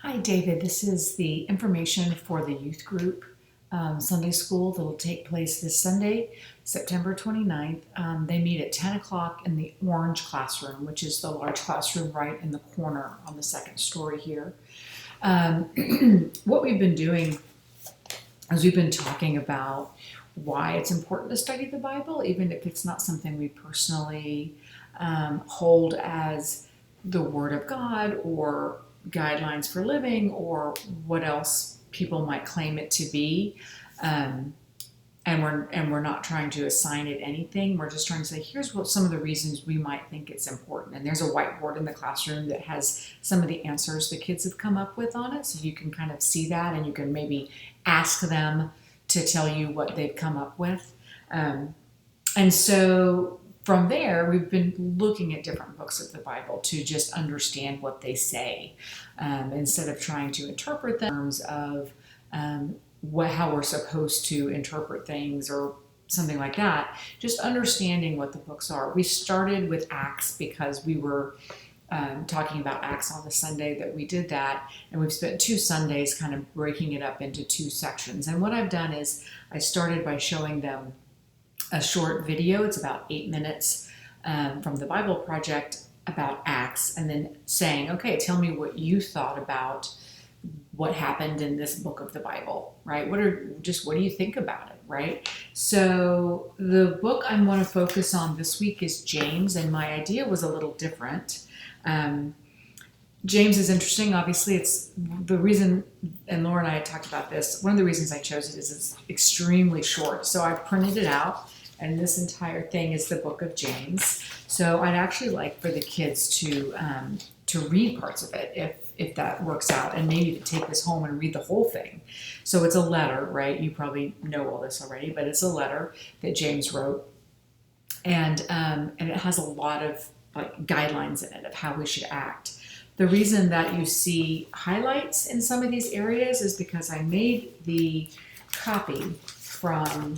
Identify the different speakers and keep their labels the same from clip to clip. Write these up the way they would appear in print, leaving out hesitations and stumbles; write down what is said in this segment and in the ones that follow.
Speaker 1: Hi, David. This is the information for the youth group Sunday school that will take place this Sunday, September 29th. They meet at 10 o'clock in the orange classroom, which is the large classroom right in the corner on the second story here. What we've been doing is we've been talking about why it's important to study the Bible, even if it's not something we personally hold as the Word of God or guidelines for living or what else people might claim it to be. Um, and we're not trying to assign it anything. We're just trying to say, here's what some of the reasons we might think it's important. And there's a whiteboard in the classroom that has some of the answers the kids have come up with on it, so you can kind of see that, and you can maybe ask them to tell you what they've come up with. And so from there, we've been looking at different books of the Bible to just understand what they say, instead of trying to interpret them in terms of how we're supposed to interpret things or something like that. Just understanding what the books are. We started with Acts because we were talking about Acts on the Sunday that we did that, and we've spent 2 Sundays kind of breaking it up into 2 sections. And what I've done is I started by showing them a short video. It's about 8 minutes from the Bible Project about Acts, and then saying, okay, tell me what you thought about what happened in this book of the Bible, right? What do you think about it, right? So the book I'm going to focus on this week is James, and my idea was a little different. James is interesting. Obviously, it's the reason, and Laura and I had talked about this, one of the reasons I chose it is it's extremely short. So I printed it out, and this entire thing is the book of James. So I'd actually like for the kids to read parts of it if that works out, and maybe to take this home and read the whole thing. So it's a letter, right? You probably know all this already, but it's a letter that James wrote, and it has a lot of like guidelines in it of how we should act. The reason that you see highlights in some of these areas is because I made the copy from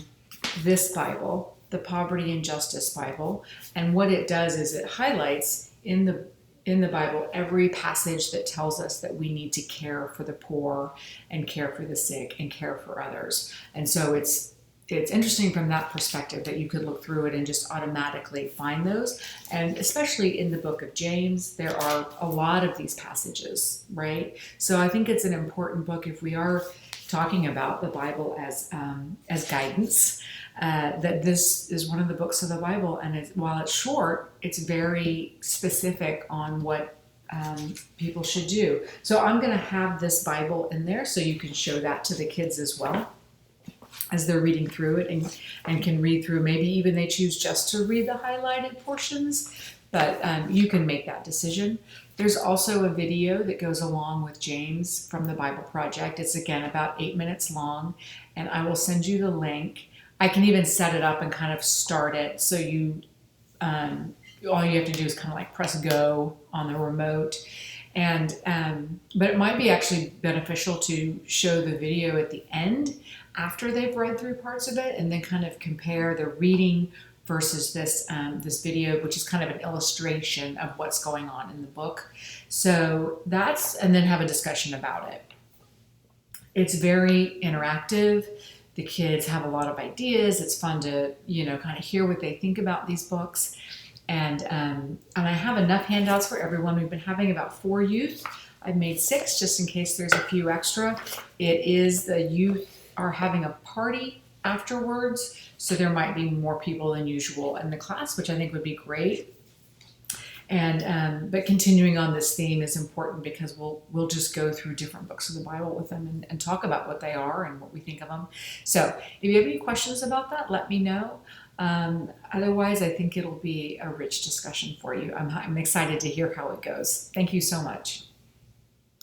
Speaker 1: this Bible, the Poverty and Justice Bible, and what it does is it highlights in the Bible every passage that tells us that we need to care for the poor and care for the sick and care for others. And so it's interesting from that perspective that you could look through it and just automatically find those. And especially in the book of James, there are a lot of these passages, right? So I think it's an important book if we are talking about the Bible as guidance, that this is one of the books of the Bible. And while it's short, it's very specific on what people should do. So I'm going to have this Bible in there so you can show that to the kids as well as they're reading through it, and can read through. Maybe even they choose just to read the highlighted portions, but you can make that decision. There's also a video that goes along with James from the Bible Project. It's again about 8 minutes long, and I will send you the link. I can even set it up and kind of start it, so you all you have to do is kind of like press go on the remote. And but it might be actually beneficial to show the video at the end after they've read through parts of it, and then kind of compare the reading versus this video, which is kind of an illustration of what's going on in the book. So and then have a discussion about it. It's very interactive. The kids have a lot of ideas. It's fun to kind of hear what they think about these books. And I have enough handouts for everyone. We've been having about 4 youth. I've made 6 just in case there's a few extra. It is the youth are having a party afterwards, so there might be more people than usual in the class, which I think would be great. And but continuing on this theme is important because we'll just go through different books of the Bible with them and talk about what they are and what we think of them. So if you have any questions about that, let me know. Otherwise, I think it'll be a rich discussion for you. I'm excited to hear how it goes. Thank you so much.